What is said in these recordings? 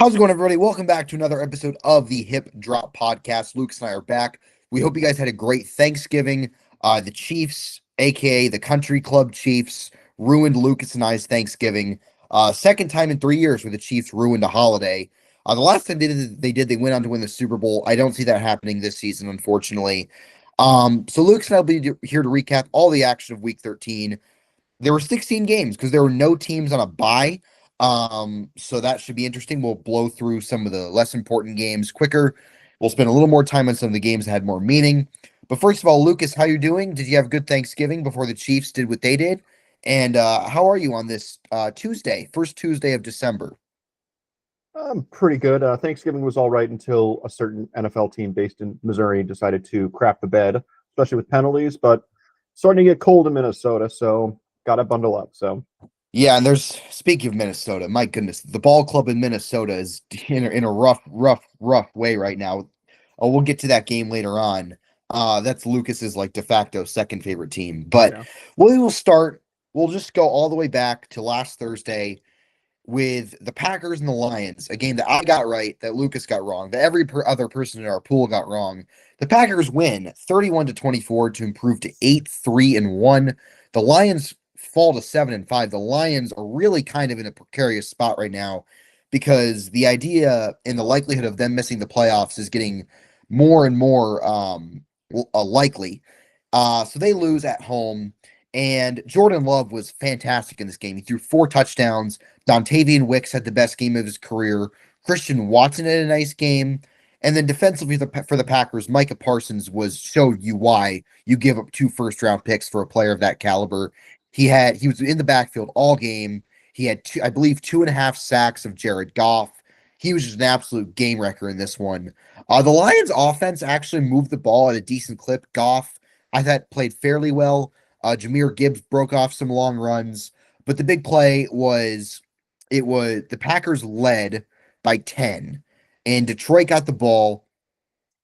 How's it going, everybody? Welcome back to another episode of the Hip Drop Podcast. Lucas and I are back. We hope you guys had a great Thanksgiving. The Chiefs, aka the Country Club Chiefs, ruined Lucas and I's Thanksgiving. Second time in 3 years where the Chiefs ruined a holiday. The last time they went on to win the Super Bowl. I don't see that happening this season, unfortunately. So Lucas and I will be here to recap all the action of Week 13. There were 16 games because there were no teams on a bye. So that should be interesting. We'll blow through some of the less important games quicker. We'll spend a little more time on some of the games that had more meaning. But first of all, Lucas, how you doing? Did you have a good Thanksgiving before the Chiefs did what they did? And how are you on this Tuesday, first Tuesday of December? I'm pretty good. Thanksgiving was all right until a certain NFL team based in Missouri decided to crap the bed, especially with penalties. But starting to get cold in Minnesota, so got to bundle up. So Yeah, and speaking of Minnesota, my goodness, the ball club in Minnesota is in a rough way right now. Oh, we'll get to that game later on. That's Lucas's like de facto second favorite team. But yeah, we will start. We'll just go all the way back to last Thursday with the Packers and the Lions, a game that I got right, that Lucas got wrong, that every other person in our pool got wrong. The Packers win 31-24 to improve to 8-3-1. The Lions fall to 7-5. The Lions are really kind of in a precarious spot right now because the idea and the likelihood of them missing the playoffs is getting more and more likely. So they lose at home. And Jordan Love was fantastic in this game. He threw 4 touchdowns. Dontavian Wicks had the best game of his career. Christian Watson had a nice game. And then defensively for the Packers, Micah Parsons showed you why you give up 2 first-round picks for a player of that caliber. He was in the backfield all game. He had I believe 2.5 sacks of Jared Goff. He was just an absolute game wrecker in this one. The Lions offense actually moved the ball at a decent clip. Goff, I thought, played fairly well. Jahmyr Gibbs broke off some long runs, but the big play was the Packers led by 10, and Detroit got the ball,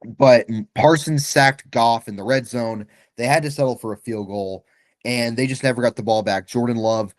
but Parsons sacked Goff in the red zone. They had to settle for a field goal, and they just never got the ball back. Jordan Love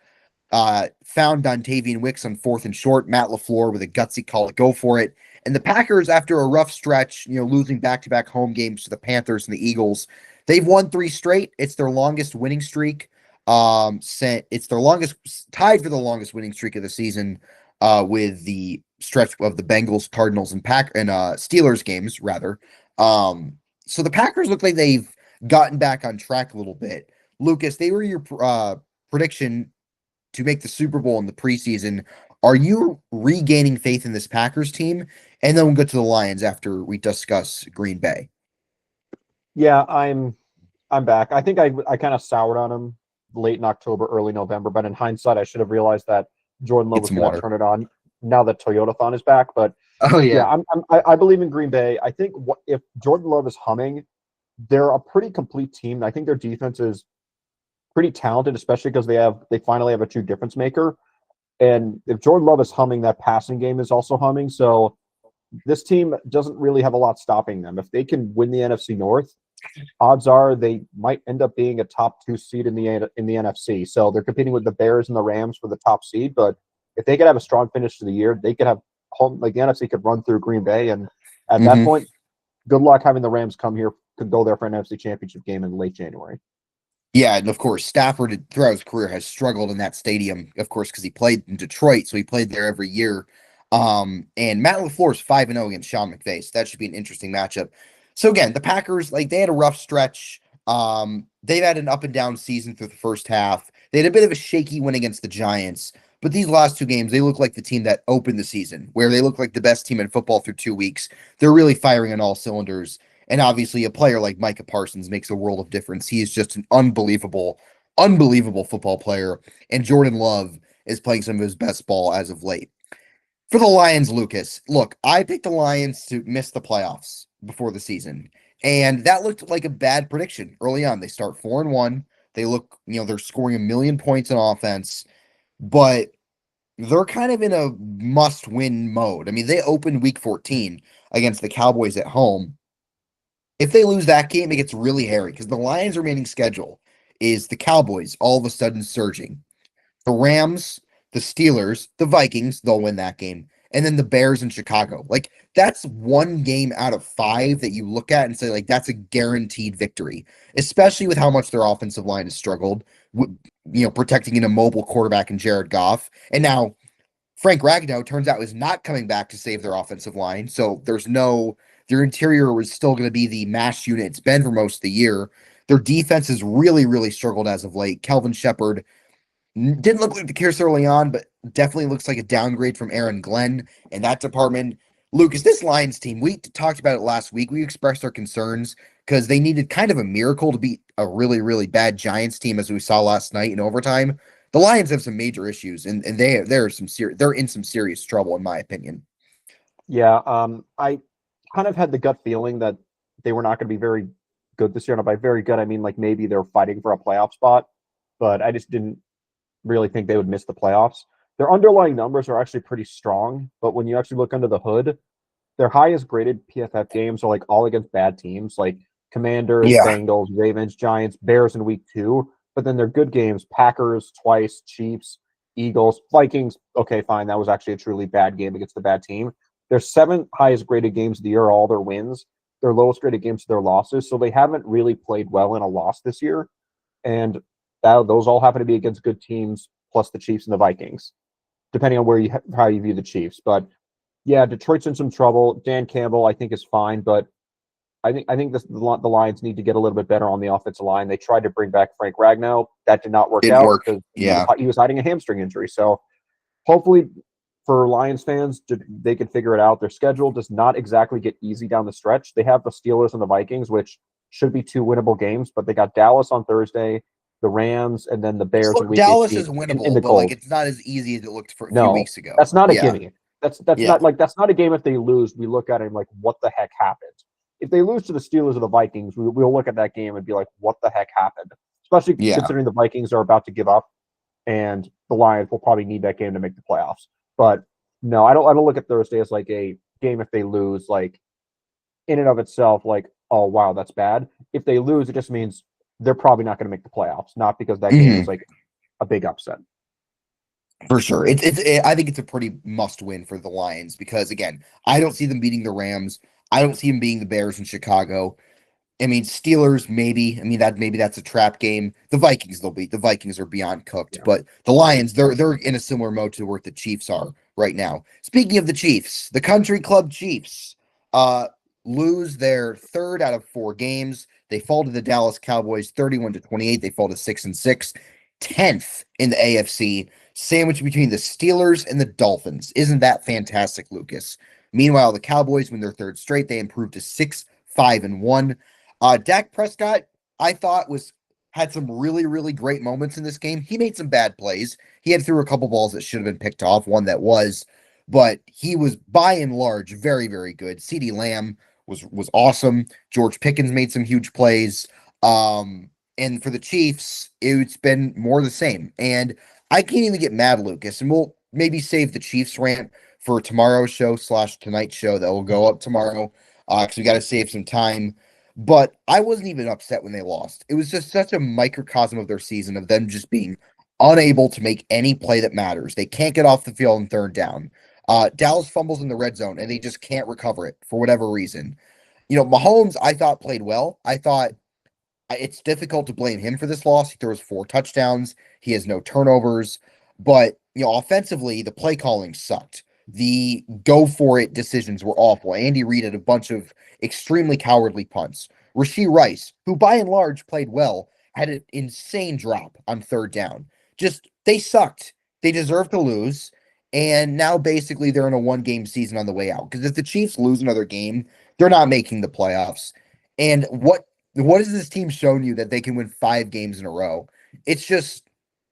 found Dontavian Wicks on 4th and short. Matt LaFleur with a gutsy call to go for it. And the Packers, after a rough stretch, losing back-to-back home games to the Panthers and the Eagles, they've won 3 straight. It's their longest winning streak. It's their longest, tied for the longest winning streak of the season, with the stretch of the Bengals, Cardinals, and Steelers games rather. So the Packers look like they've gotten back on track a little bit. Lucas, they were your prediction to make the Super Bowl in the preseason. Are you regaining faith in this Packers team? And then we'll go to the Lions after we discuss Green Bay. yeah, I'm back. I think I kind of soured on him late in October, early November, but in hindsight, I should have realized that Jordan Love Get was some going to water. turn it on now that Toyotathon is back. But Oh yeah, yeah. I believe in Green Bay. I think if Jordan Love is humming, they're a pretty complete team. I think their defense is pretty talented, especially because they finally have a true difference maker. And if Jordan Love is humming, that passing game is also humming. So this team doesn't really have a lot stopping them. If they can win the NFC North, odds are they might end up being a top 2 seed in the NFC. So they're competing with the Bears and the Rams for the top seed. But if they could have a strong finish to the year, they could have home, like the NFC could run through Green Bay. And at that Mm-hmm. point, good luck having the Rams come here, could go there for an NFC Championship game in late January. Yeah, and of course, Stafford throughout his career has struggled in that stadium, of course, because he played in Detroit, so he played there every year. And Matt LaFleur is 5-0 against Sean McVay, so that should be an interesting matchup. So again, the Packers, like they had a rough stretch. They've had an up and down season through the first half. They had a bit of a shaky win against the Giants, but these last 2 games, they look like the team that opened the season, where they look like the best team in football through 2 weeks. They're really firing on all cylinders. And obviously, a player like Micah Parsons makes a world of difference. He is just an unbelievable football player. And Jordan Love is playing some of his best ball as of late. For the Lions, Lucas, look, I picked the Lions to miss the playoffs before the season. And that looked like a bad prediction early on. They start 4-1. They look, they're scoring 1 million points on offense, but they're kind of in a must-win mode. I mean, they opened week 14 against the Cowboys at home. If they lose that game, it gets really hairy because the Lions' remaining schedule is the Cowboys all of a sudden surging, the Rams, the Steelers, the Vikings, they'll win that game, and then the Bears in Chicago. Like, that's one game out of 5 that you look at and say, like, that's a guaranteed victory, especially with how much their offensive line has struggled, protecting an immobile quarterback in Jared Goff. And now Frank Ragnow turns out is not coming back to save their offensive line. So their interior was still going to be the mash unit it's been for most of the year. Their defense has really, really struggled as of late. Kelvin Shepard didn't look like the case early on, but definitely looks like a downgrade from Aaron Glenn in that department. Lucas, this Lions team, we talked about it last week. We expressed our concerns because they needed kind of a miracle to beat a really, really bad Giants team, as we saw last night in overtime. The Lions have some major issues, and they're in some serious trouble, in my opinion. Yeah, I kind of had the gut feeling that they were not going to be very good this year. And by very good, I mean like maybe they're fighting for a playoff spot, but I just didn't really think they would miss the playoffs. Their underlying numbers are actually pretty strong, but when you actually look under the hood, their highest graded PFF games are like all against bad teams, like Commanders, Yeah. Bengals, Ravens, Giants, Bears in week 2. But then their good games, Packers twice, Chiefs, Eagles, Vikings. Okay, fine. That was actually a truly bad game against a bad team. Their 7 highest graded games of the year are all their wins. Their lowest graded games are their losses. So they haven't really played well in a loss this year. And those all happen to be against good teams, plus the Chiefs and the Vikings, depending on how you view the Chiefs. But yeah, Detroit's in some trouble. Dan Campbell, I think, is fine, but I think the Lions need to get a little bit better on the offensive line. They tried to bring back Frank Ragnow. That did not work Didn't out work. because Yeah. he was hiding a hamstring injury. So hopefully for Lions fans, they can figure it out. Their schedule does not exactly get easy down the stretch. They have the Steelers and the Vikings, which should be 2 winnable games, but they got Dallas on Thursday, the Rams, and then the Bears in week Dallas 18 is winnable, in the but like cold. it's not as easy as it looked for a few No, weeks ago. that's not a Yeah. gimme. That's Yeah. that's not a game if they lose. We look at it and like, what the heck happened? If they lose to the Steelers or the Vikings, we'll look at that game and be like, what the heck happened? Especially Yeah. considering the Vikings are about to give up, and the Lions will probably need that game to make the playoffs. But no, I don't look at Thursday as like a game if they lose, like in and of itself, like, oh wow, that's bad. If they lose, it just means they're probably not going to make the playoffs, not because that game is like a big upset. For sure. I think it's a pretty must win for the Lions because again, I don't see them beating the Rams. I don't see them beating the Bears in Chicago. I mean, Steelers, maybe. I mean, maybe that's a trap game. The Vikings, they'll beat. The Vikings are beyond cooked. Yeah. But the Lions, they're in a similar mode to where the Chiefs are right now. Speaking of the Chiefs, the Country Club Chiefs lose their 3rd out of 4 games. They fall to the Dallas Cowboys 31-28. They fall to 6-6, 10th in the AFC, sandwiched between the Steelers and the Dolphins. Isn't that fantastic, Lucas? Meanwhile, the Cowboys win their 3rd straight. They improved to 6-5-1. Dak Prescott, I thought had some really, really great moments in this game. He made some bad plays. He had threw a couple balls that should have been picked off, one that was, but he was by and large very, very good. CeeDee Lamb was awesome. George Pickens made some huge plays. And for the Chiefs, it's been more the same. And I can't even get mad, Lucas. And we'll maybe save the Chiefs rant for tomorrow's show / tonight's show that will go up tomorrow. Because we got to save some time. But I wasn't even upset when they lost. It was just such a microcosm of their season of them just being unable to make any play that matters. They can't get off the field on 3rd down. Dallas fumbles in the red zone, and they just can't recover it for whatever reason. Mahomes, I thought, played well. I thought it's difficult to blame him for this loss. He throws 4 touchdowns. He has no turnovers. But, offensively, the play calling sucked. The go for it decisions were awful. Andy Reid had a bunch of extremely cowardly punts. Rashee Rice, who by and large played well, had an insane drop on 3rd down. Just, they sucked. They deserved to lose. And now basically they're in a 1-game season on the way out. Because if the Chiefs lose another game, they're not making the playoffs. And what has this team shown you that they can win 5 games in a row? It's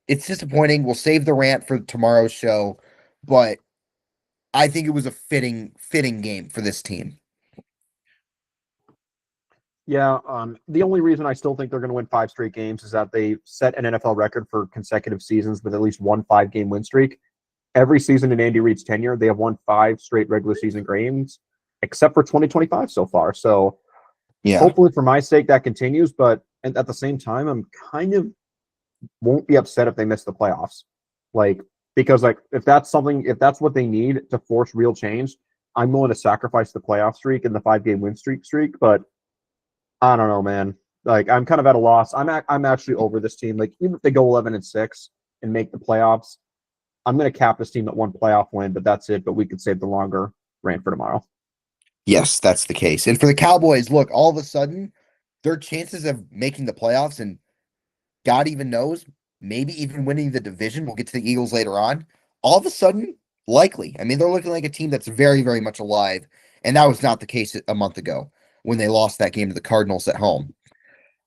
disappointing. We'll save the rant for tomorrow's show, but I think it was a fitting game for this team. Yeah, the only reason I still think they're going to win 5 straight games is that they set an NFL record for consecutive seasons with at least one 5-game win streak. Every season in Andy Reid's tenure, they have won 5 straight regular season games, except for 2025 so far. So Yeah. hopefully for my sake that continues, but at the same time, I'm kind of won't be upset if they miss the playoffs. Like, because like if that's what they need to force real change, I'm willing to sacrifice the playoff streak and the 5-game win streak. But I don't know, man. Like I'm kind of at a loss. I'm actually over this team. Like even if they go 11-6 and make the playoffs, I'm going to cap this team at one playoff win, but that's it. But we could save the longer rant for tomorrow. Yes, that's the case. And for the Cowboys, look, all of a sudden, their chances of making the playoffs and God even knows, maybe even winning the division, we'll get to the Eagles later on, all of a sudden, likely. I mean, they're looking like a team that's very, very much alive. And that was not the case a month ago when they lost that game to the Cardinals at home.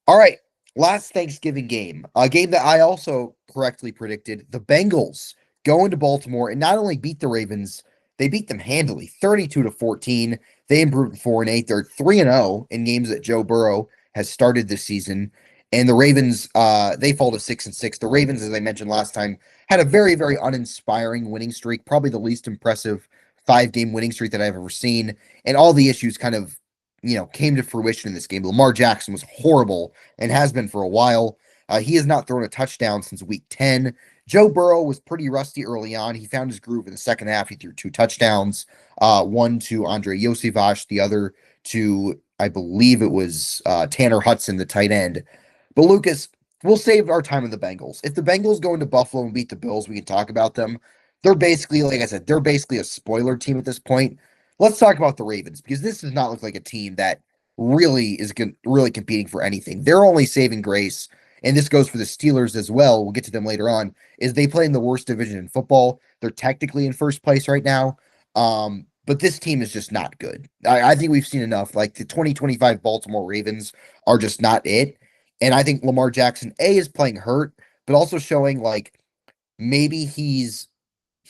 All right. Last Thanksgiving game, a game that I also correctly predicted. The Bengals go into Baltimore and not only beat the Ravens, they beat them handily, 32-14. They improved to 4-8. They're 3-0 in games that Joe Burrow has started this season. And the Ravens, they fall to 6-6. The Ravens, as I mentioned last time, had a very, very uninspiring winning streak, probably the least impressive 5-game winning streak that I've ever seen. And all the issues kind of came to fruition in this game. Lamar Jackson was horrible and has been for a while. He has not thrown a touchdown since week 10. Joe Burrow was pretty rusty early on. He found his groove in the second half. He threw 2 touchdowns, one to Andre Yosivach, the other to, I believe it was Tanner Hudson, the tight end. But Lucas, we'll save our time with the Bengals. If the Bengals go into Buffalo and beat the Bills, we can talk about them. They're basically, like I said, they're basically a spoiler team at this point. Let's talk about the Ravens because this does not look like a team that really is really competing for anything. Their only saving grace, and this goes for the Steelers as well, we'll get to them later on, is they play in the worst division in football. They're technically in first place right now. But this team is just not good. I think we've seen enough. Like the 2025 Baltimore Ravens are just not it. And I think Lamar Jackson, is playing hurt, but also showing like maybe he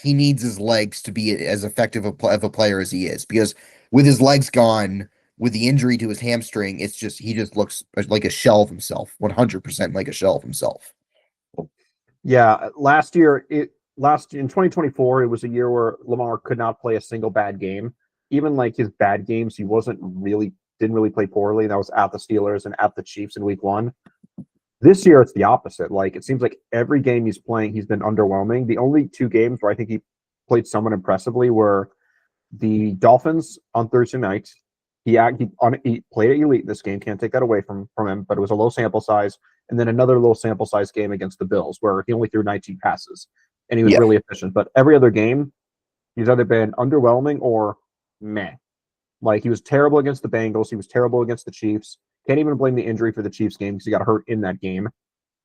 needs his legs to be as effective of a player as he is because with his legs gone, with the injury to his hamstring, he just looks like a shell of himself, 100% like a shell of himself. Yeah, last in 2024, it was a year where Lamar could not play a single bad game. Even like his bad games, he didn't really play poorly. That was at the Steelers and at the Chiefs in week 1. This year, it's the opposite. Like it seems like every game he's playing, he's been underwhelming. The only 2 games where I think he played somewhat impressively were the Dolphins on Thursday night. He played elite in this game. Can't take that away from him, but it was a low sample size. And then another low sample size game against the Bills where he only threw 19 passes and he was really efficient. But every other game, he's either been underwhelming or meh. Like he was terrible against the Bengals. He was terrible against the Chiefs. Can't even blame the injury for the Chiefs game because he got hurt in that game.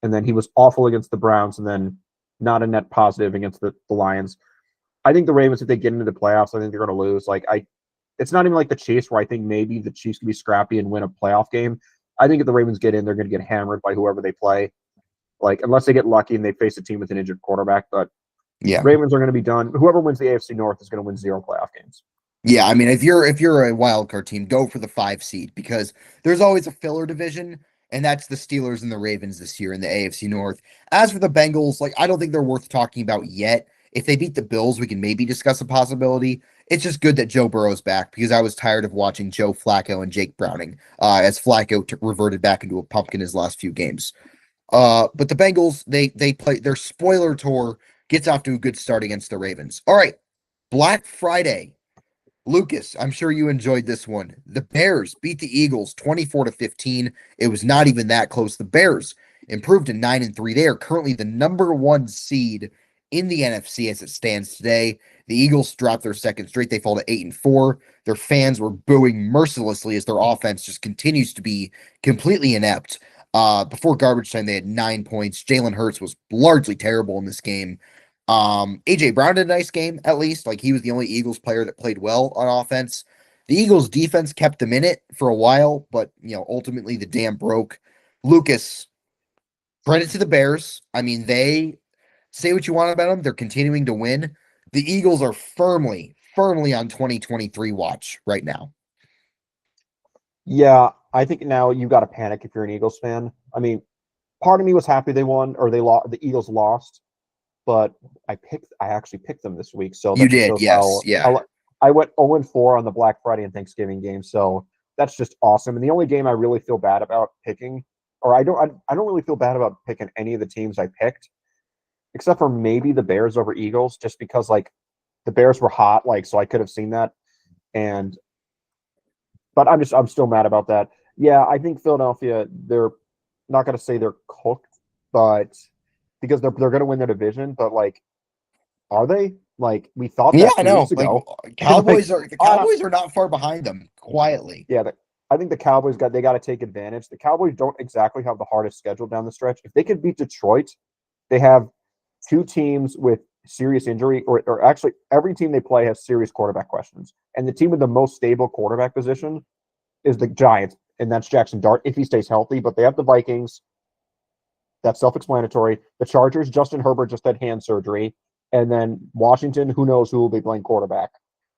And then he was awful against the Browns and then not a net positive against the Lions. I think the Ravens, if they get into the playoffs, I think they're going to lose. It's not even like the Chiefs where I think maybe the Chiefs can be scrappy and win a playoff game. I think if the Ravens get in, they're going to get hammered by whoever they play. Like unless they get lucky and they face a team with an injured quarterback, but Ravens are going to be done. Whoever wins the AFC North is going to win 0 playoff games. Yeah, I mean, if you're a wild card team, go for the 5 seed because there's always a filler division, and that's the Steelers and the Ravens this year in the AFC North. As for the Bengals, like I don't think they're worth talking about yet. If they beat the Bills, we can maybe discuss a possibility. It's just good that Joe Burrow's back because I was tired of watching Joe Flacco and Jake Browning as Flacco reverted back into a pumpkin his last few games. But the Bengals, they play their spoiler tour gets off to a good start against the Ravens. All right, Black Friday. Lucas, I'm sure you enjoyed this one. The Bears beat the Eagles 24-15. It was not even that close. The Bears improved to 9-3. They are currently the number 1 seed in the NFC as it stands today. The Eagles dropped their second straight. They fall to 8-4. Their fans were booing mercilessly as their offense just continues to be completely inept. Before garbage time, they had 9 points. Jalen Hurts was largely terrible in this game. AJ Brown did a nice game, at least. Like he was the only Eagles player that played well on offense. The Eagles defense kept them in it for a while, but ultimately the dam broke. Lucas, credit to the Bears. I mean, they say what you want about them. They're continuing to win. The Eagles are firmly on 2023 watch right now. Yeah, I think now you got to panic if you're an Eagles fan. I mean, part of me was happy they won or they lost. The Eagles lost, but I actually picked them this week, so that You just did, shows yes, yeah. how I went 0-4 on the Black Friday and Thanksgiving game. So that's just awesome. And the only game I really feel bad about picking, or I don't really feel bad about picking any of the teams I picked. except for maybe the Bears over Eagles, just because like the Bears were hot, like so I could have seen that. And but I'm still mad about that. Yeah, I think Philadelphia, they're not gonna say they're cooked, but because they're gonna win their division, but like, are they? Like we thought Yeah, that I 2 weeks know. Like ago. Like, Cowboys are the I don't, Cowboys are not far behind them quietly. yeah, I think the Cowboys got to take advantage. The Cowboys don't exactly have the hardest schedule down the stretch. If they could beat Detroit, they have two teams with serious injury, or actually every team they play has serious quarterback questions. And the team with the most stable quarterback position is the Giants, and that's Jackson Dart if he stays healthy. But they have the Vikings. That's self-explanatory. The Chargers, Justin Herbert just had hand surgery, and then Washington, who knows who will be playing quarterback,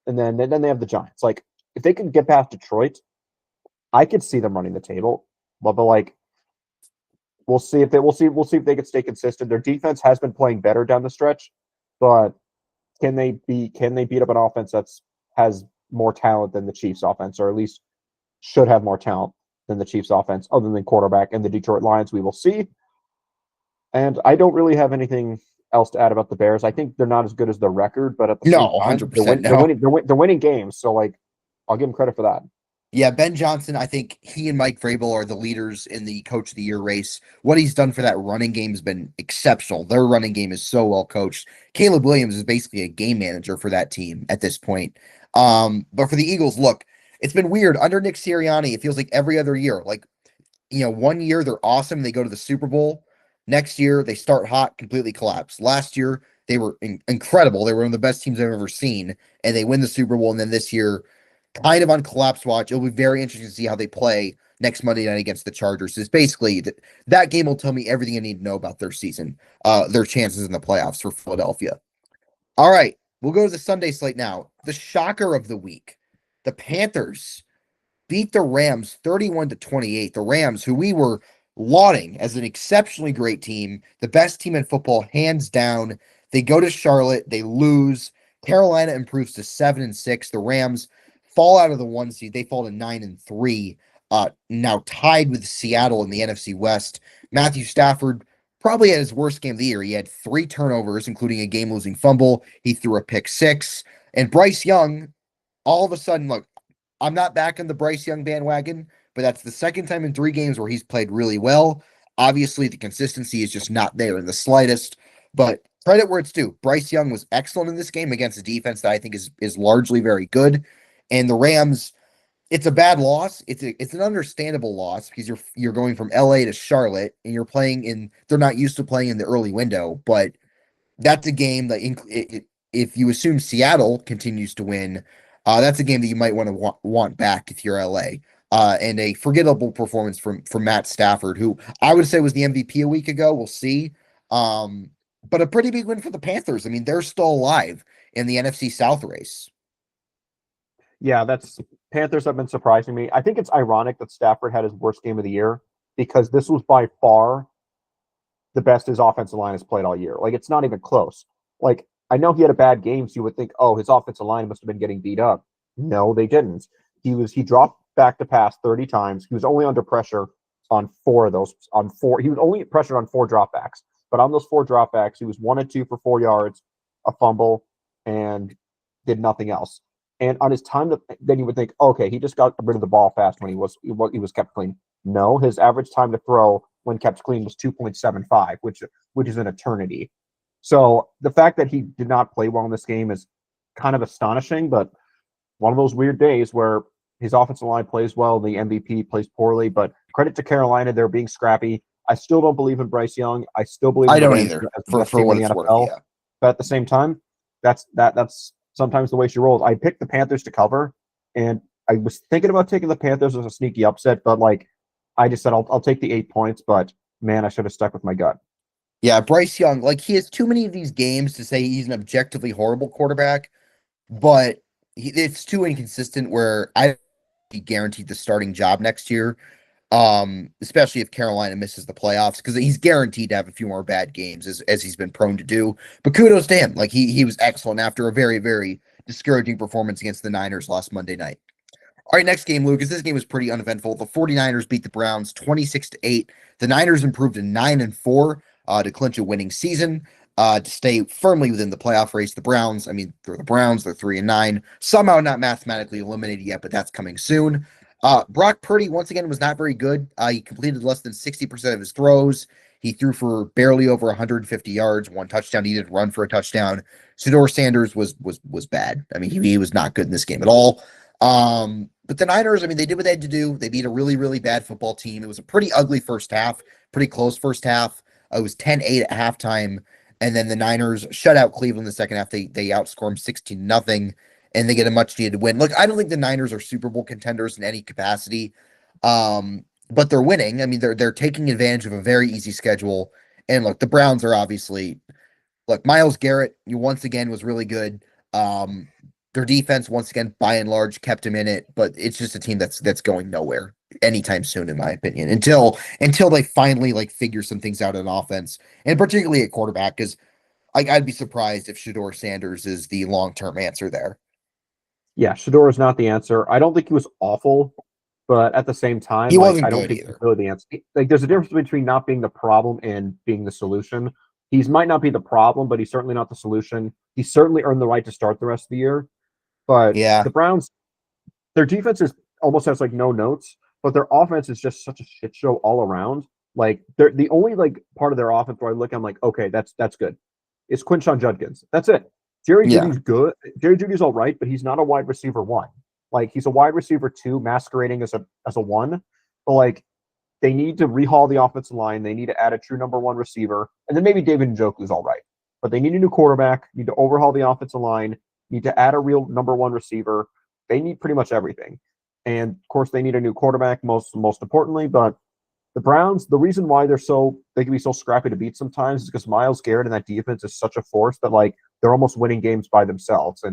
and then they have the Giants. Like if they can get past Detroit, I could see them running the table. But like we'll see if they can stay consistent. Their defense has been playing better down the stretch, but can they beat up an offense that's has more talent than the Chiefs offense, or at least should have more talent than the Chiefs offense, other than quarterback and the Detroit Lions? We will see. And I don't really have anything else to add about the Bears. I think they're not as good as their record, but at the same No, time, 100% no. they're winning games. So like, I'll give them credit for that. Yeah, Ben Johnson, I think he and Mike Vrabel are the leaders in the coach of the year race. What he's done for that running game has been exceptional. Their running game is so well coached. Caleb Williams is basically a game manager for that team at this point. But for the Eagles, look, it's been weird. Under Nick Sirianni, it feels like every other year. Like, 1 year they're awesome. They go to the Super Bowl. Next year, they start hot, completely collapse. Last year, they were incredible. They were one of the best teams I've ever seen, and they win the Super Bowl. And then this year, kind of on collapse watch. It'll be very interesting to see how they play next Monday night against the Chargers. It's basically that game will tell me everything I need to know about their season, their chances in the playoffs for Philadelphia. All right, we'll go to the Sunday slate now. The shocker of the week, the Panthers beat the Rams 31-28. The Rams, who we were lauding as an exceptionally great team, the best team in football, hands down. They go to Charlotte, they lose. Carolina improves to 7-6. The Rams fall out of the 1 seed. They fall to 9-3. Now tied with Seattle in the NFC West. Matthew Stafford probably had his worst game of the year. He had 3 turnovers, including a game-losing fumble. He threw a pick 6. And Bryce Young, all of a sudden, look, I'm not back on the Bryce Young bandwagon, but that's the second time in 3 games where he's played really well. Obviously, the consistency is just not there in the slightest, but credit where it's due. Bryce Young was excellent in this game against a defense that I think is largely very good. And the Rams, it's a bad loss. It's an understandable loss because you're going from LA to Charlotte and you're playing in they're not used to playing in the early window, but that's a game that if you assume Seattle continues to win, that's a game that you might want to want back if you're LA. And a forgettable performance from Matt Stafford, who I would say was the MVP a week ago. We'll see. But a pretty big win for the Panthers. I mean, they're still alive in the NFC South race. Yeah, that's Panthers have been surprising me. I think it's ironic that Stafford had his worst game of the year because this was by far the best his offensive line has played all year. Like it's not even close. Like I know he had a bad game, so you would think, oh, his offensive line must have been getting beat up. No, they didn't. He dropped back to pass 30 times. He was only under pressure on 4 of those. On 4, he was only pressured on 4 dropbacks. But on those 4 dropbacks, he was 1 and 2 for 4 yards, a fumble, and did nothing else. And on his time, then you would think, okay, he just got rid of the ball fast when he was kept clean. No, his average time to throw when kept clean was 2.75, which is an eternity. So the fact that he did not play well in this game is kind of astonishing, but one of those weird days where his offensive line plays well, the MVP plays poorly. But credit to Carolina, they're being scrappy. I still don't believe in Bryce Young. I still believe I in the don't Rams either, as the for best team what in the it's worth. NFL. Yeah. But at the same time, that's sometimes the way she rolls. I picked the Panthers to cover, and I was thinking about taking the Panthers as a sneaky upset, but like I just said, I'll take the 8 points. But man, I should have stuck with my gut. Yeah, Bryce Young, like he has too many of these games to say he's an objectively horrible quarterback, but it's too inconsistent where I be guaranteed the starting job next year. Especially if Carolina misses the playoffs, because he's guaranteed to have a few more bad games as he's been prone to do. But kudos to him. Like he was excellent after a very, very discouraging performance against the Niners last Monday night. All right, next game, Lucas. This game was pretty uneventful. The 49ers beat the Browns 26-8. The Niners improved to 9-4 to clinch a winning season. to stay firmly within the playoff race. The Browns, I mean, they're the Browns, they're 3-9, somehow not mathematically eliminated yet, but that's coming soon. Brock Purdy, once again, was not very good. He completed less than 60% of his throws. He threw for barely over 150 yards, one touchdown. He didn't run for a touchdown. Shedeur Sanders was bad. I mean, he was not good in this game at all. But the Niners, I mean, they did what they had to do. They beat a really, really bad football team. It was a pretty ugly first half, pretty close first half. It was 10-8 at halftime. And then the Niners shut out Cleveland in the second half. They outscore them 16-0, and they get a much needed win. Look, I don't think the Niners are Super Bowl contenders in any capacity. But they're winning. I mean, they're taking advantage of a very easy schedule. And look, the Browns are obviously Myles Garrett, you once again was really good. Um, their defense once again, by and large, kept him in it, but it's just a team that's going nowhere anytime soon, in my opinion, until they finally figure some things out on offense, and particularly at quarterback, because I'd be surprised if Shedeur Sanders is the long-term answer there. Yeah, Shedeur is not the answer. I don't think he was awful, but at the same time, He wasn't I don't good think he's either. really the answer. There's a difference between not being the problem and being the solution. He might not be the problem, but he's certainly not the solution. He certainly earned the right to start the rest of the year. But Yeah, the Browns, their defense is almost has no notes, but their offense is just such a shit show all around. They're the only part of their offense where I look, I'm like, okay, that's good. It's Quinshon Judkins. That's it. Jerry yeah, Judy's good. Jerry Judy's all right, but he's not a wide receiver one. He's a wide receiver two, masquerading as a one. But they need to rehaul the offensive line. They need to add a true number one receiver, and then maybe David Njoku's all right. But they need a new quarterback. Need to overhaul the offensive line. Need to add a real number one receiver. They need pretty much everything, and of course they need a new quarterback most importantly. But the Browns, the reason why they can be so scrappy to beat sometimes is because Myles Garrett and that defense is such a force that they're almost winning games by themselves.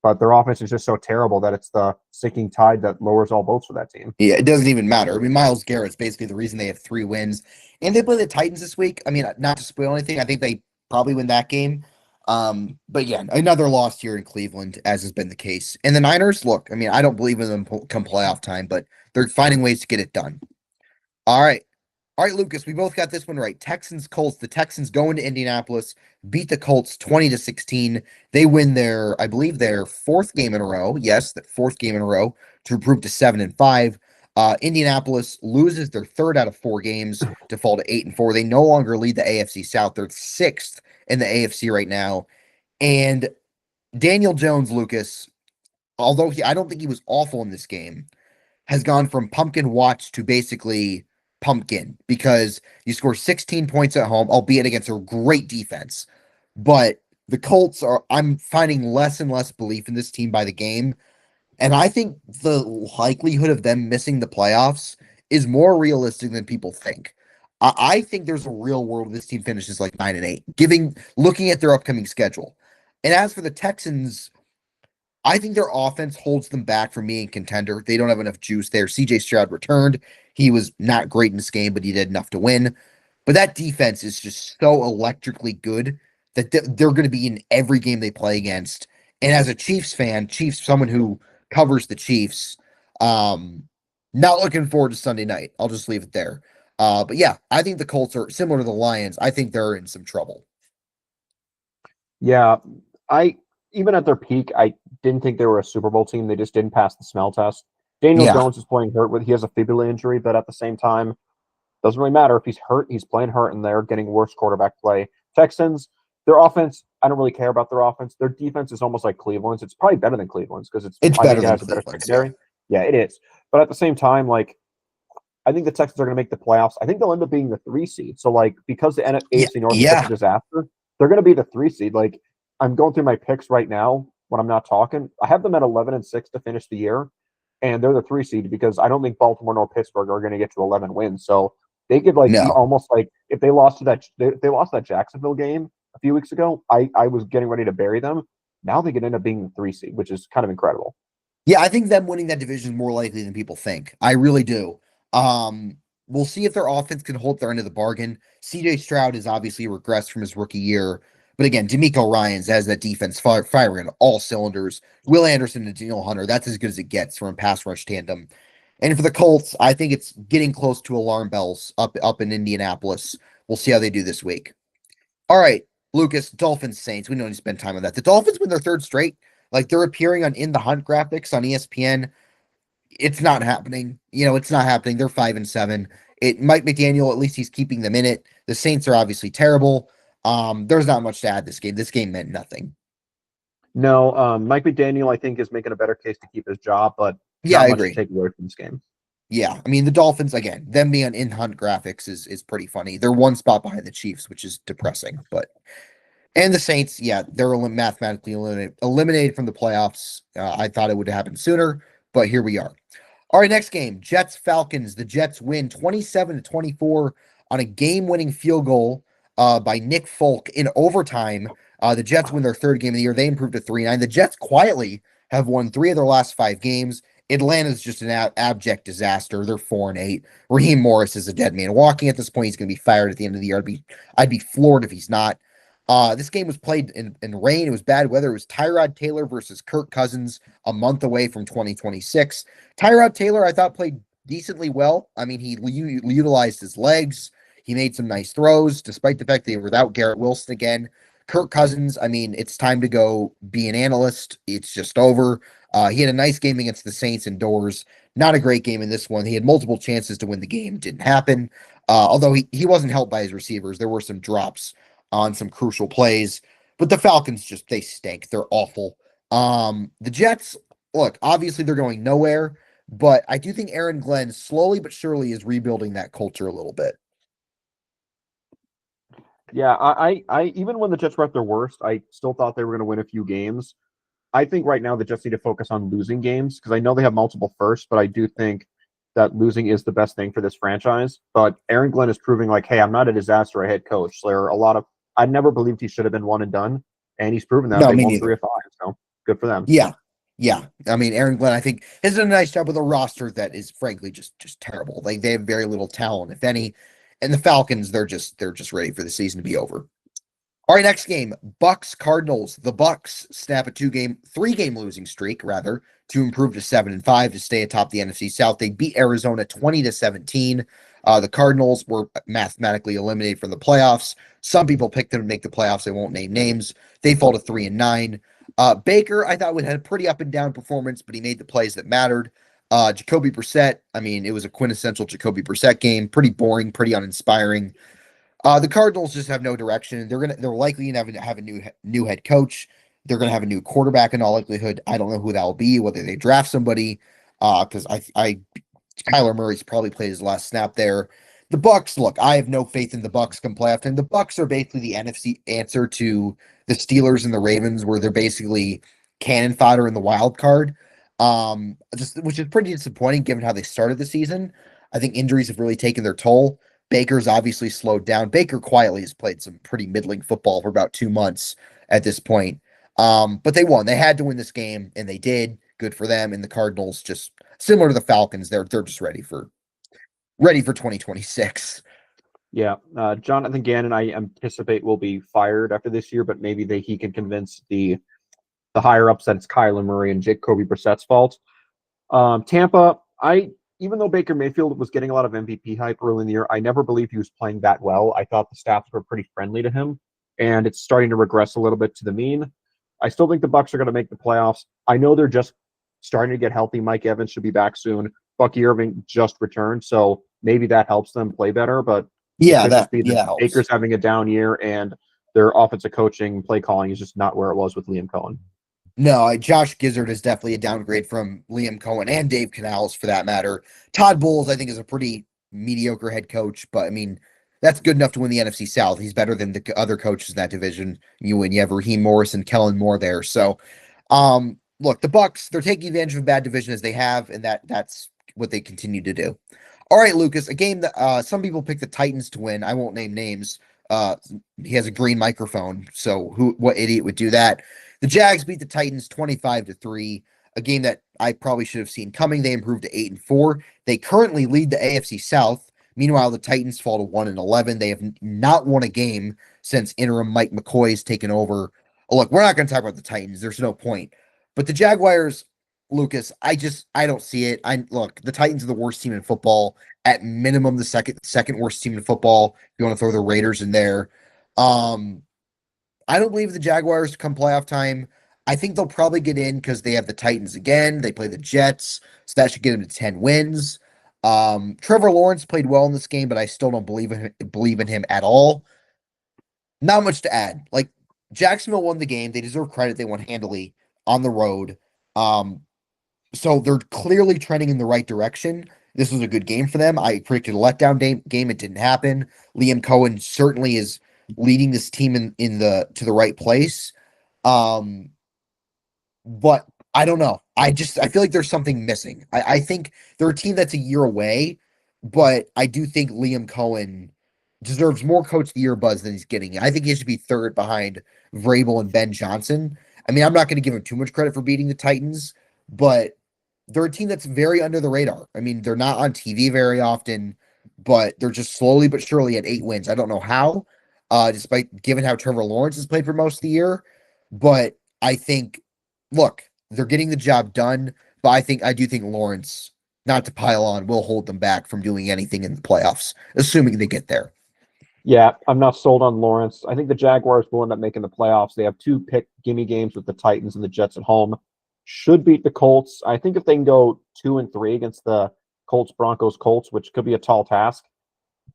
But their offense is just so terrible that it's the sinking tide that lowers all boats for that team. yeah. It doesn't even matter. I mean, Myles Garrett's basically the reason they have 3 wins, and they play the Titans this week. I mean, not to spoil anything, I think they probably win that game. But yeah, another loss here in Cleveland, as has been the case. And the Niners, look, I mean, I don't believe in them come playoff time, but they're finding ways to get it done. All right. All right, Lucas, we both got this one right. Texans, Colts. The Texans go into Indianapolis, beat the Colts 20-16. They win I believe, their fourth game in a row. Yes, the fourth game in a row to improve to 7-5. Indianapolis loses their third out of 4 games to fall to 8-4. They no longer lead the AFC South. They're sixth in the AFC right now. And Daniel Jones, Lucas, although I don't think he was awful in this game, has gone from pumpkin watch to basically pumpkin because you score 16 points at home, albeit against a great defense. But the Colts I'm finding less and less belief in this team by the game. And I think the likelihood of them missing the playoffs is more realistic than people think. I think there's a real world this team finishes 9-8, looking at their upcoming schedule. And as for the Texans, I think their offense holds them back from being a contender. They don't have enough juice there. CJ Stroud returned. He was not great in this game, but he did enough to win. But that defense is just so electrically good that they're going to be in every game they play against. And as a Chiefs fan, someone who covers the Chiefs, um, not looking forward to Sunday night. I'll just leave it there. But yeah, I think the Colts are similar to the Lions. I think they're in some trouble. Yeah, I even at their peak, I didn't think they were a Super Bowl team. They just didn't pass the smell test. Daniel Yeah, Jones is playing hurt he has a fibula injury, but at the same time, doesn't really matter if he's hurt. He's playing hurt, and they're getting worse quarterback play. Texans, their offense, I don't really care about their offense. Their defense is almost like Cleveland's. It's probably better than Cleveland's because it's I think better it than has a better Cleveland's. Yeah, secondary. Yeah, it is. But at the same time, I think the Texans are going to make the playoffs. I think they'll end up being the 3 seed. So because the yeah, AFC North is such a yeah. disaster, they're going to be the 3 seed. I'm going through my picks right now when I'm not talking. I have them at 11-6 to finish the year, and they're the 3 seed because I don't think Baltimore nor Pittsburgh are going to get to 11 wins. So they could be No. almost if they lost to they lost that Jacksonville game a few weeks ago. I was getting ready to bury them. Now they could end up being the 3 seed, which is kind of incredible. Yeah, I think them winning that division is more likely than people think. I really do. Um, we'll see if their offense can hold their end of the bargain. CJ Stroud has obviously regressed from his rookie year. But again, D'Amico Ryans has that defense firing on all cylinders. Will Anderson and Daniel Hunter, that's as good as it gets from a pass rush tandem. And for the Colts, I think it's getting close to alarm bells up in Indianapolis. We'll see how they do this week. All right, Lucas, Dolphins, Saints. We don't need to spend time on that. The Dolphins win their third straight. Like they're appearing on In the Hunt graphics on ESPN. It's not happening. It's not happening. They're 5-7. Mike McDaniel, at least he's keeping them in it. The Saints are obviously terrible. There's not much to add this game. This game meant nothing. No, Mike McDaniel, I think, is making a better case to keep his job, but Yeah, not I much to agree. take away from this game. Yeah, I mean the Dolphins again, them being on in hunt graphics is pretty funny. They're one spot behind the Chiefs, which is depressing. But and the Saints, yeah, they're mathematically eliminated from the playoffs. I thought it would happen sooner, but here we are. All right, next game, Jets Falcons. The Jets win 27-24 on a game-winning field goal by Nick Folk in overtime. The Jets win their third game of the year. They improved to 3-9. The Jets quietly have won 3 of their last 5 games. Atlanta's just an abject disaster. They're 4-8. Raheem Morris is a dead man walking at this point. He's going to be fired at the end of the year. I'd be floored if he's not. This game was played in rain. It was bad weather. It was Tyrod Taylor versus Kirk Cousins a month away from 2026. Tyrod Taylor, I thought, played decently well. I mean, he utilized his legs. He made some nice throws, despite the fact they were without Garrett Wilson again. Kirk Cousins, I mean, it's time to go be an analyst. It's just over. He had a nice game against the Saints indoors. Not a great game in this one. He had multiple chances to win the game. Didn't happen. Although he wasn't helped by his receivers. There were some drops on some crucial plays. But the Falcons they stink. They're awful. The Jets, look, obviously they're going nowhere, but I do think Aaron Glenn slowly but surely is rebuilding that culture a little bit. Yeah, I even when the Jets were at their worst, I still thought they were going to win a few games. I think right now the Jets need to focus on losing games because I know they have multiple firsts, but I do think that losing is the best thing for this franchise. But Aaron Glenn is proving like, hey, I'm not a disaster head coach. There are a lot of I never believed he should have been one and done, and he's proven that No, they me won 3 neither. of 5. So good for them. Yeah. Yeah. I mean, Aaron Glenn, I think, has done a nice job with a roster that is frankly just terrible. Like they have very little talent, if any. And the Falcons, they're just ready for the season to be over. All right, next game, Bucks Cardinals. The Bucks snap a 3-game losing streak, rather, to improve to 7-5 to stay atop the NFC South. They beat Arizona 20-17. The Cardinals were mathematically eliminated from the playoffs. Some people picked them to make the playoffs. They won't name names. They fall to 3-9. Baker, I thought, would have a pretty up and down performance, but he made the plays that mattered. Jacoby Brissett, I mean, it was a quintessential Jacoby Brissett game. Pretty boring, pretty uninspiring. The Cardinals just have no direction. They're likely to have a new head coach. They're gonna have a new quarterback in all likelihood. I don't know who that will be, whether they draft somebody. Because I Kyler Murray's probably played his last snap there. The Bucks, look, I have no faith in the Bucks come playoff time. The Bucks are basically the NFC answer to the Steelers and the Ravens, where they're basically cannon fodder in the wild card. Just which is pretty disappointing given how they started the season. I think injuries have really taken their toll. Baker's obviously slowed down. Baker quietly has played some pretty middling football for about 2 months at this point. But they won. They had to win this game, and they did. Good for them. And the Cardinals, just similar to the Falcons, they're just ready for 2026. Yeah, Jonathan Gannon, I anticipate will be fired after this year, but maybe he can convince the higher ups that it's Kyler Murray and Jacoby Brissett's fault. Tampa, even though Baker Mayfield was getting a lot of MVP hype early in the year, I never believed he was playing that well. I thought the staffs were pretty friendly to him, and it's starting to regress a little bit to the mean. I still think the Bucks are going to make the playoffs. I know they're just starting to get healthy. Mike Evans should be back soon. Bucky Irving just returned, so maybe that helps them play better, but it Yeah, could just that be yeah that helps. Baker's having a down year and their offensive coaching, play calling is just not where it was with Liam Cohen. No, Josh Gizzard is definitely a downgrade from Liam Cohen and Dave Canales for that matter. Todd Bowles, I think, is a pretty mediocre head coach, but I mean, that's good enough to win the NFC South. He's better than the other coaches in that division. You have Raheem Morris and Kellen Moore there. So, look, the Bucks, they're taking advantage of a bad division as they have, and that's what they continue to do. All right, Lucas, a game that some people pick the Titans to win. I won't name names. Uh, he has a green microphone, so what idiot would do that? The Jags beat the Titans 25-3, a game that I probably should have seen coming. They improved to 8-4. They currently lead the AFC South. Meanwhile, the Titans fall to 1-11. They have not won a game since interim Mike McCoy's taken over. Oh, look, we're not going to talk about the Titans. There's no point. But the Jaguars, Lucas, I don't see it. Look, the Titans are the worst team in football. At minimum, the second worst team in football. If you want to throw the Raiders in there. Um, I don't believe the Jaguars come playoff time. I think they'll probably get in because they have the Titans again. They play the Jets, so that should get them to 10 wins. Trevor Lawrence played well in this game, but I still don't believe in him at all. Not much to add. Like Jacksonville won the game. They deserve credit. They won handily on the road. Um, so they're clearly trending in the right direction. This was a good game for them. I predicted a letdown game. It didn't happen. Liam Cohen certainly is leading this team in the to the right place. Um, but I don't know. I feel like there's something missing. I think they're a team that's a year away, but I do think Liam Cohen deserves more coach of the year buzz than he's getting. I think he should be third behind Vrabel and Ben Johnson. I mean, I'm not going to give him too much credit for beating the Titans, but they're a team that's very under the radar. I mean, they're not on TV very often, but they're just slowly but surely at 8 wins. I don't know how, despite given how Trevor Lawrence has played for most of the year, but I think look, they're getting the job done, but I do think Lawrence, not to pile on, will hold them back from doing anything in the playoffs, assuming they get there. Yeah, I'm not sold on Lawrence. I think the Jaguars will end up making the playoffs. They have two pick gimme games with the Titans and the Jets at home. Should beat the Colts. I think if they can go 2-3 against the Colts, Broncos, Colts, which could be a tall task,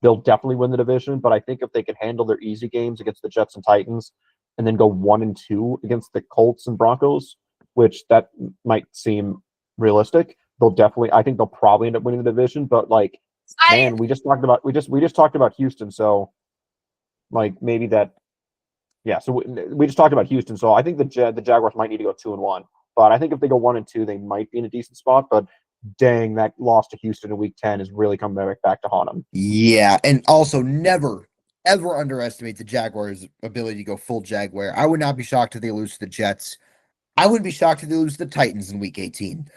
they'll definitely win the division. But I think if they can handle their easy games against the Jets and Titans, and then go 1-2 against the Colts and Broncos, which that might seem realistic, I think they'll probably end up winning the division. But like, man, we just talked about Houston, so like maybe that, yeah. So we just talked about Houston, so I think the Jaguars might need to go 2-1. But I think if they go 1-2, they might be in a decent spot. But dang, that loss to Houston in Week 10 is really coming back to haunt them. Yeah, and also never ever underestimate the Jaguars' ability to go full Jaguar. I would not be shocked if they lose to the Jets. I wouldn't be shocked if they lose to the Titans in Week 18.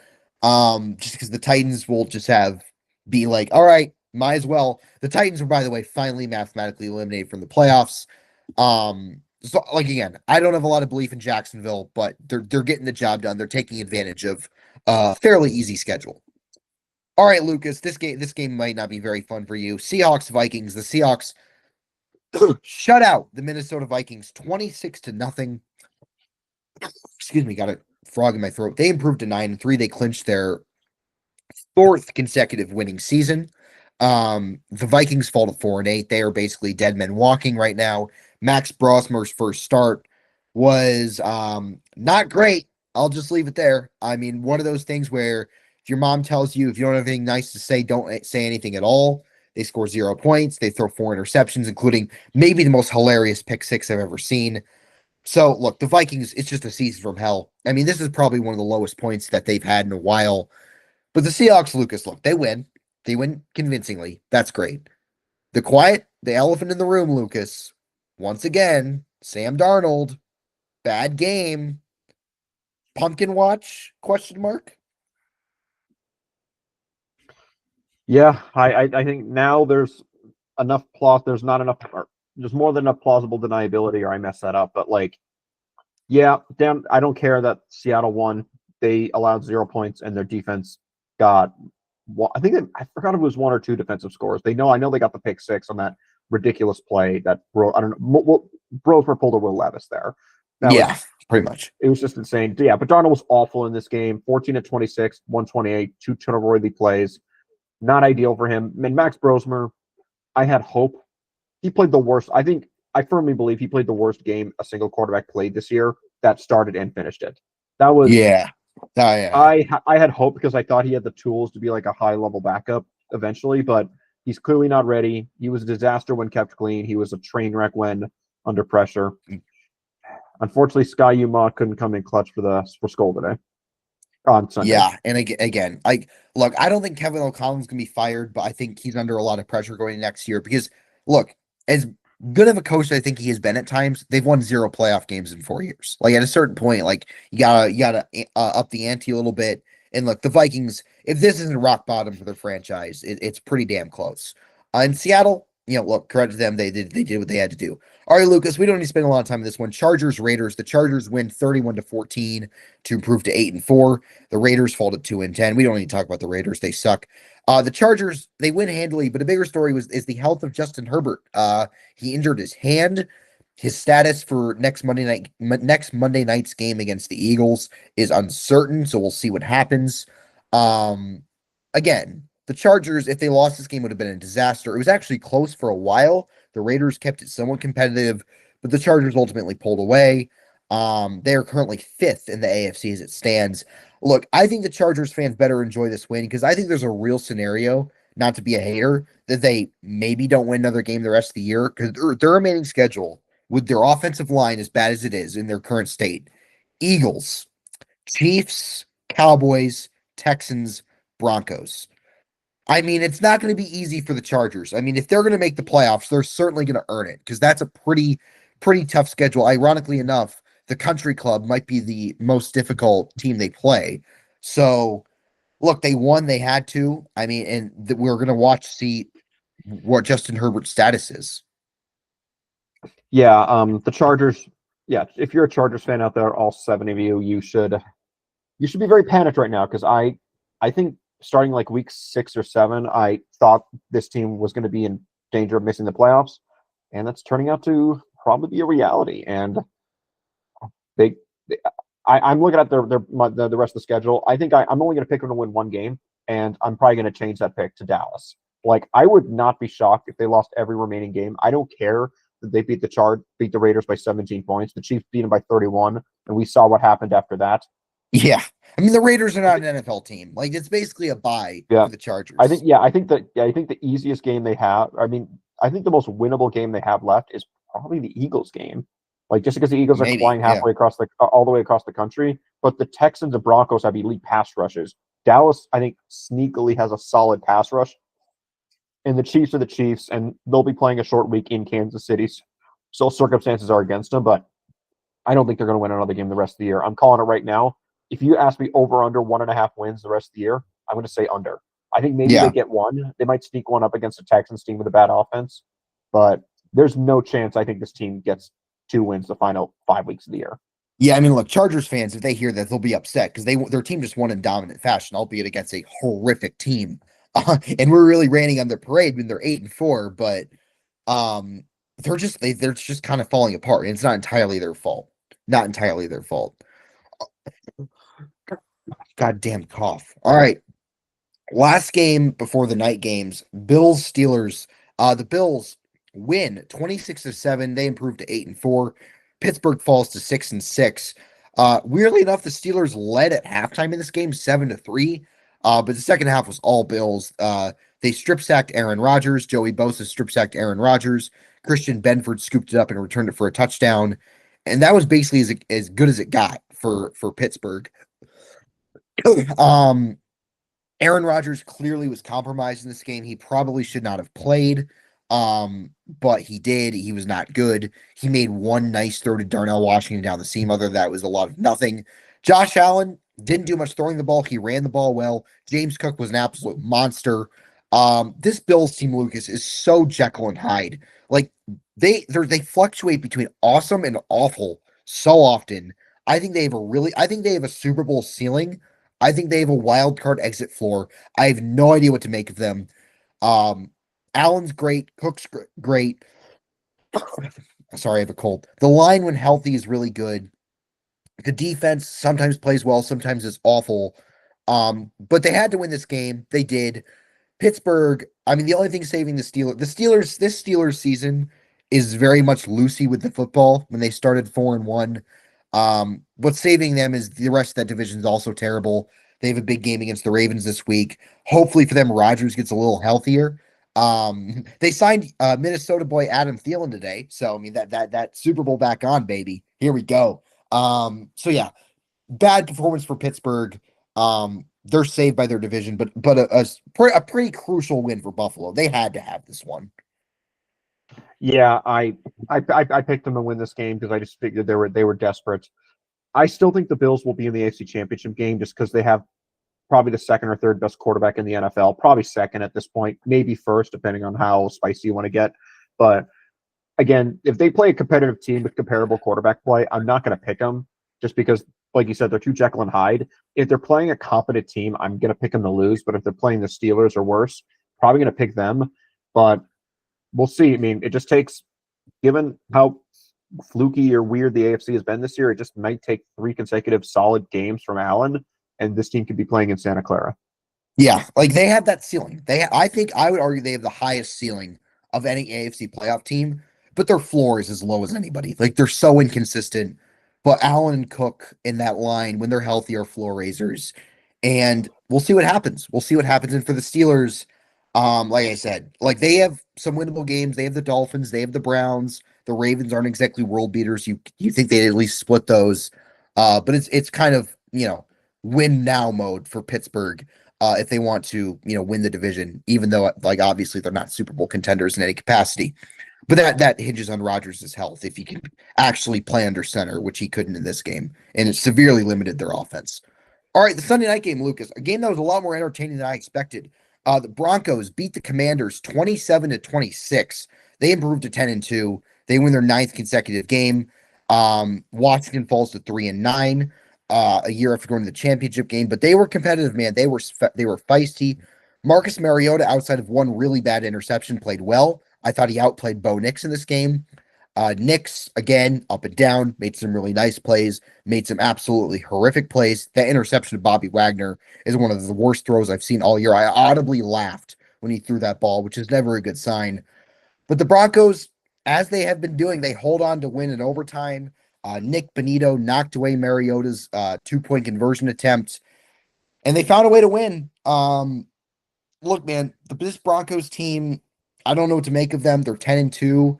Just because the Titans will just be like, all right, might as well. The Titans were, by the way, finally mathematically eliminated from the playoffs. So like again, I don't have a lot of belief in Jacksonville, but they're getting the job done. They're taking advantage of a fairly easy schedule. All right, Lucas, this game might not be very fun for you. Seahawks Vikings. The Seahawks shut out the Minnesota Vikings 26-0. Excuse me, got a frog in my throat. They improved to 9-3. They clinched their fourth consecutive winning season. The Vikings fall to 4-8. They are basically dead men walking right now. Max Brosmer's first start was not great. I'll just leave it there. I mean, one of those things where if your mom tells you if you don't have anything nice to say, don't say anything at all. They score 0 points. They throw 4 interceptions, including maybe the most hilarious pick six I've ever seen. So, look, the Vikings, it's just a season from hell. I mean, this is probably one of the lowest points that they've had in a while. But the Seahawks, Lucas, look, they win. They win convincingly. That's great. The elephant in the room, Lucas. Once again, Sam Darnold, bad game. Pumpkin watch? Question mark. Yeah, I think now there's enough there's not enough, or there's more than enough plausible deniability, or I messed that up. But like, yeah, damn, I don't care that Seattle won. They allowed 0 points, and their defense got. I I forgot if it was 1 or 2 defensive scores. I know they got the pick six on that ridiculous play that I don't know. Brosmer pulled a Will Levis there. Yeah, pretty much. It was just insane. Yeah, but Darnold was awful in this game. 14-26, 128, 2 turnover-worthy plays. Not ideal for him. And Max Brosmer, I had hope. He played the worst. I firmly believe he played the worst game a single quarterback played this year that started and finished it. That was yeah. I had hope because I thought he had the tools to be like a high level backup eventually, but he's clearly not ready. He was a disaster when kept clean. He was a train wreck when under pressure. Unfortunately, Sky Yuma couldn't come in clutch for Skull today on Sunday. Yeah, and again, I don't think Kevin O'Connell's gonna be fired, but I think he's under a lot of pressure going next year because look, as good of a coach I think he has been at times, they've won 0 playoff games in 4 years. Like at a certain point, like you gotta up the ante a little bit. And look, the Vikings, if this isn't rock bottom for their franchise, it's pretty damn close. In Seattle, look, credit to them, they did what they had to do. All right, Lucas, we don't need to spend a lot of time on this one. Chargers, Raiders. The Chargers win 31-14 to improve to 8-4. The Raiders fall to 2-10. We don't need to talk about the Raiders. They suck. The Chargers, they win handily, but a bigger story is the health of Justin Herbert. He injured his hand. His status for next Monday night's game against the Eagles is uncertain, so we'll see what happens. Um, Again, the Chargers, if they lost this game, would have been a disaster. It was actually close for a while. The Raiders kept it somewhat competitive, but the Chargers ultimately pulled away. They are currently fifth in the AFC as it stands. Look, I think the Chargers fans better enjoy this win because I think there's a real scenario, not to be a hater, that they maybe don't win another game the rest of the year because their remaining schedule with their offensive line as bad as it is in their current state. Eagles, Chiefs, Cowboys, Texans, Broncos. I mean, it's not going to be easy for the Chargers. I mean, if they're going to make the playoffs, they're certainly going to earn it because that's a pretty tough schedule. Ironically enough, the Country Club might be the most difficult team they play. So, look, they won, they had to. I mean, and we're going to watch see what Justin Herbert's status is. Yeah, the Chargers. Yeah, if you're a Chargers fan out there, all seven of you, you should be very panicked right now because I think starting like week 6 or 7, I thought this team was going to be in danger of missing the playoffs, and that's turning out to probably be a reality. And they, I'm looking at the rest of the schedule. I think I'm only going to pick them to win one game, and I'm probably going to change that pick to Dallas. Like I would not be shocked if they lost every remaining game. I don't care that they beat the Raiders by 17 points. The Chiefs beat them by 31, and we saw what happened after that. Yeah. I mean, the Raiders are not an NFL team. Like, it's basically a bye Yeah. for the Chargers. I think the easiest game they have. I mean, I think the most winnable game they have left is probably the Eagles game. Like just because the Eagles are flying halfway across all the way across the country, but the Texans and Broncos have elite pass rushes. Dallas, I think, sneakily has a solid pass rush, and the Chiefs are the Chiefs, and they'll be playing a short week in Kansas City, so circumstances are against them. But I don't think they're going to win another game the rest of the year. I'm calling it right now. If you ask me over under 1.5 wins the rest of the year, I'm going to say under. I think maybe they get one. They might sneak one up against a Texans team with a bad offense, but there's no chance I think this team gets 2 wins the final 5 weeks of the year. Yeah, I mean, look, Chargers fans, if they hear that, they'll be upset because their team just won in dominant fashion, albeit against a horrific team. And we're really raining on their parade when they're 8-4, but they're just kind of falling apart. And it's not entirely their fault. Not entirely their fault. Goddamn cough. All right. Last game before the night games, Bills Steelers. The Bills win 26-7. They improved to 8-4. Pittsburgh falls to 6-6. Weirdly enough, the Steelers led at halftime in this game 7-3. But the second half was all Bills. They strip sacked Aaron Rodgers. Joey Bosa strip sacked Aaron Rodgers. Christian Benford scooped it up and returned it for a touchdown. And that was basically as good as it got for Pittsburgh. Aaron Rodgers clearly was compromised in this game. He probably should not have played, but he did. He was not good. He made one nice throw to Darnell Washington down the seam. Other than that, was a lot of nothing. Josh Allen didn't do much throwing the ball. He ran the ball well. James Cook was an absolute monster. This Bills team, Lucas, is so Jekyll and Hyde. Like they fluctuate between awesome and awful so often. I think they have a Super Bowl ceiling. I think they have a wild card exit floor. I have no idea what to make of them. Allen's great. Cook's great. Sorry, I have a cold. The line, when healthy, is really good. The defense sometimes plays well, sometimes it's awful. But they had to win this game. They did. Pittsburgh, I mean, the only thing saving this Steelers season is very much Lucy with the football when they started 4-1. What's saving them is the rest of that division is also terrible. They have a big game against the Ravens this week. Hopefully for them, Rodgers gets a little healthier. They signed Minnesota boy Adam Thielen today, so I mean that Super Bowl back on, baby. Here we go. So yeah, bad performance for Pittsburgh. They're saved by their division, but a pretty crucial win for Buffalo. They had to have this one. Yeah, I picked them to win this game because I just figured they were desperate. I still think the Bills will be in the AFC Championship game just because they have probably the second or third best quarterback in the NFL, probably second at this point, maybe first, depending on how spicy you want to get. But again, if they play a competitive team with comparable quarterback play, I'm not going to pick them just because, like you said, they're too Jekyll and Hyde. If they're playing a competent team, I'm going to pick them to lose. But if they're playing the Steelers or worse, probably going to pick them. But we'll see. I mean, it just takes, given how fluky or weird the AFC has been this year, it just might take 3 consecutive solid games from Allen, and this team could be playing in Santa Clara. Yeah, like they have that ceiling. I think I would argue they have the highest ceiling of any AFC playoff team, but their floor is as low as anybody. Like they're so inconsistent. But Allen and Cook in that line, when they're healthy, are floor raisers. And we'll see what happens. We'll see what happens. And for the Steelers, like I said, like they have some winnable games. They have the Dolphins, they have the Browns. The Ravens aren't exactly world beaters. You think they'd at least split those. But it's kind of, win now mode for Pittsburgh if they want to, win the division, even though like obviously they're not Super Bowl contenders in any capacity. But that hinges on Rodgers' health if he can actually play under center, which he couldn't in this game, and it severely limited their offense. All right, the Sunday night game, Lucas, a game that was a lot more entertaining than I expected. The Broncos beat the Commanders 27-26. They improved to 10-2. They win their 9th consecutive game. Washington falls to 3-9. A year after going to the championship game, but they were competitive, man. They were feisty. Marcus Mariota, outside of one really bad interception, played well. I thought he outplayed Bo Nix in this game. Nix, again, up and down, made some really nice plays, made some absolutely horrific plays. That interception of Bobby Wagner is one of the worst throws I've seen all year. I audibly laughed when he threw that ball, which is never a good sign. But the Broncos, as they have been doing, they hold on to win in overtime. Nick Bonito knocked away Mariota's 2-point conversion attempt, and they found a way to win. Look, man, this Broncos team, I don't know what to make of them. They're 10-2.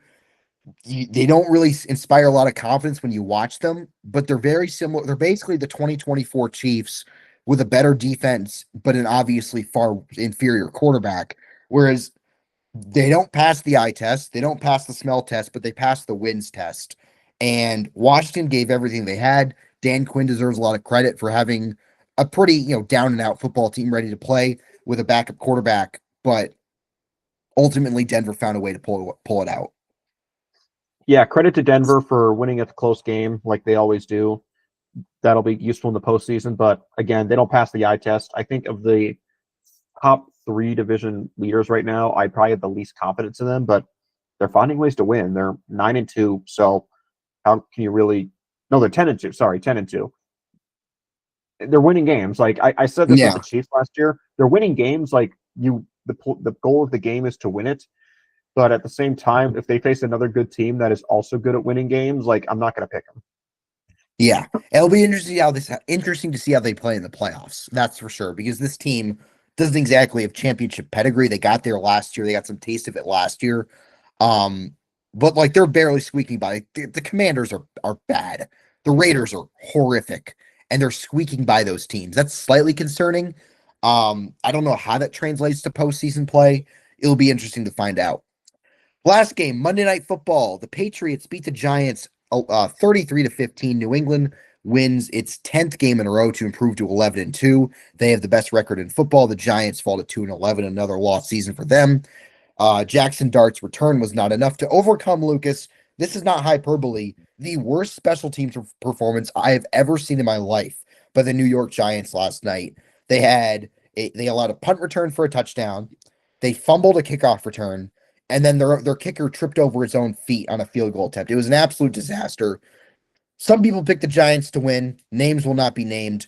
They don't really inspire a lot of confidence when you watch them, but they're very similar. They're basically the 2024 Chiefs with a better defense, but an obviously far inferior quarterback. Whereas they don't pass the eye test, they don't pass the smell test, but they pass the wins test. And Washington gave everything they had. Dan Quinn deserves a lot of credit for having a pretty, down and out football team ready to play with a backup quarterback. But ultimately, Denver found a way to pull it out. Yeah, credit to Denver for winning a close game like they always do. That'll be useful in the postseason. But again, they don't pass the eye test. I think of the top 3 division leaders right now, I probably have the least confidence in them, but they're finding ways to win. They're 9-2. So how can you really? No, they're 10-2. Sorry, 10-2. They're winning games. Like I said this with the Chiefs last year. They're winning games. Like the goal of the game is to win it. But at the same time, if they face another good team that is also good at winning games, like I'm not going to pick them. Yeah, it'll be interesting to see how they play in the playoffs. That's for sure, because this team doesn't exactly have championship pedigree. They got there last year. They got some taste of it last year. But like they're barely squeaking by. The Commanders are bad. The Raiders are horrific, and they're squeaking by those teams. That's slightly concerning. I don't know how that translates to postseason play. It'll be interesting to find out. Last game, Monday Night Football. The Patriots beat the Giants 33-15. New England wins its 10th game in a row to improve to 11-2. They have the best record in football. The Giants fall to 2-11, another lost season for them. Jackson Dart's return was not enough to overcome Lucas. This is not hyperbole. The worst special teams performance I have ever seen in my life by the New York Giants last night. They allowed a punt return for a touchdown. They fumbled a kickoff return. And then their kicker tripped over his own feet on a field goal attempt. It was an absolute disaster. Some people pick the Giants to win. Names will not be named.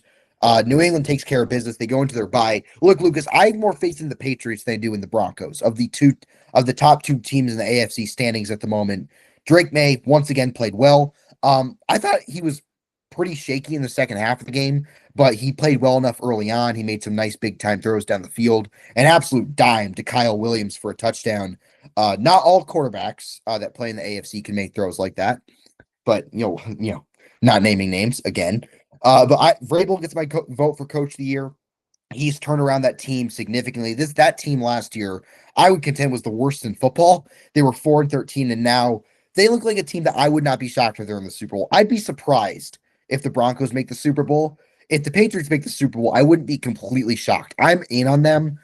New England takes care of business. They go into their bye. Look, Lucas, I have more faith in the Patriots than I do in the Broncos. Of the top 2 teams in the AFC standings at the moment, Drake May once again played well. I thought he was pretty shaky in the second half of the game, but he played well enough early on. He made some nice big time throws down the field. An absolute dime to Kyle Williams for a touchdown. Not all quarterbacks that play in the AFC can make throws like that, but not naming names again. But Vrabel gets my vote for Coach of the Year. He's turned around that team significantly. That team last year, I would contend, was the worst in football. They were 4-13, and now they look like a team that I would not be shocked if they're in the Super Bowl. I'd be surprised if the Broncos make the Super Bowl. If the Patriots make the Super Bowl, I wouldn't be completely shocked. I'm in on them,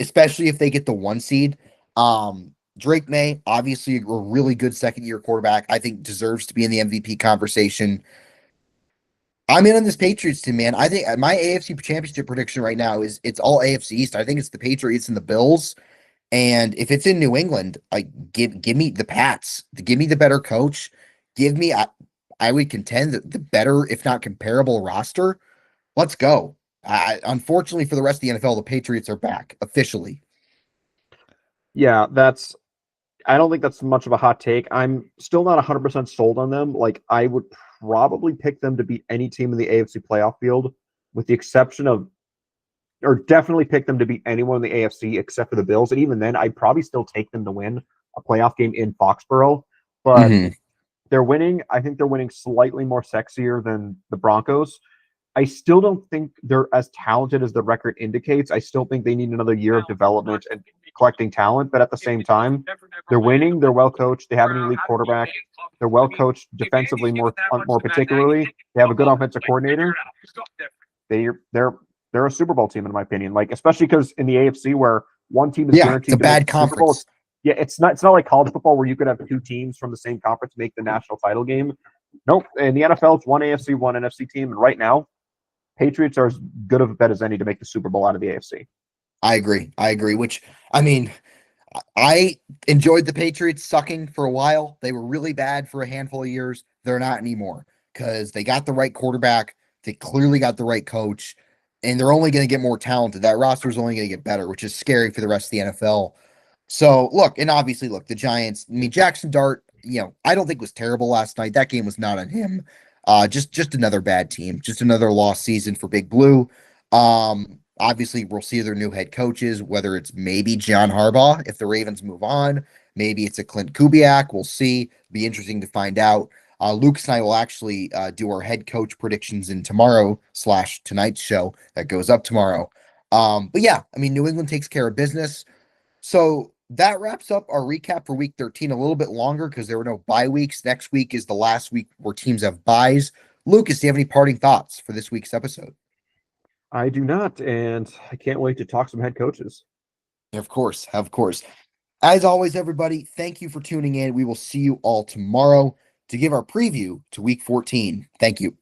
especially if they get the 1 seed. Drake May, obviously a really good second-year quarterback, I think deserves to be in the MVP conversation. I'm in on this Patriots team, man. I think my AFC championship prediction right now is it's all AFC East. I think it's the Patriots and the Bills. And if it's in New England, give me the Pats. Give me the better coach. give me, I would contend that the better, if not comparable roster. Let's go. Unfortunately for the rest of the NFL, the Patriots are back officially. Yeah, I don't think that's much of a hot take. I'm still not 100% sold on them. Like, I would probably pick them to beat any team in the AFC playoff field, with the exception of, or definitely pick them to beat anyone in the AFC except for the Bills. And even then, I'd probably still take them to win a playoff game in Foxborough. But Mm-hmm. they're winning. I think they're winning slightly more sexier than the Broncos. I still don't think they're as talented as the record indicates. I still think they need another year of development and collecting talent. But at the same time, they're winning. They're well coached. They have an elite quarterback. They're well coached defensively, more particularly. They have a good offensive coordinator. They're they're a Super Bowl team in my opinion. Like, especially because in the AFC where one team is Yeah, it's a guaranteed to make bad the Super Bowl. conference. Yeah, it's not like college football where you could have two teams from the same conference make the national title game. Nope. In the NFL, it's one AFC, one NFC team, and right now, Patriots are as good of a bet as any to make the Super Bowl out of the AFC. I agree. I agree. Which, I mean, I enjoyed the Patriots sucking for a while. They were really bad for a handful of years. They're not anymore because they got the right quarterback. They clearly got the right coach, and they're only going to get more talented. That roster is only going to get better, which is scary for the rest of the NFL. So look, and obviously, look, the Giants. I mean, Jackson Dart. I don't think was terrible last night. That game was not on him. Just another bad team. Just another lost season for Big Blue. Obviously, we'll see their new head coaches, whether it's maybe John Harbaugh if the Ravens move on. Maybe it's a Clint Kubiak. We'll see. Be interesting to find out. Lucas and I will actually do our head coach predictions in tomorrow/tonight's show that goes up tomorrow. But yeah, I mean, New England takes care of business. So that wraps up our recap for week 13 a little bit longer because there were no bye weeks. Next week is the last week where teams have byes. Lucas, do you have any parting thoughts for this week's episode? I do not, and I can't wait to talk some head coaches. Of course, of course. As always, everybody, thank you for tuning in. We will see you all tomorrow to give our preview to week 14. Thank you.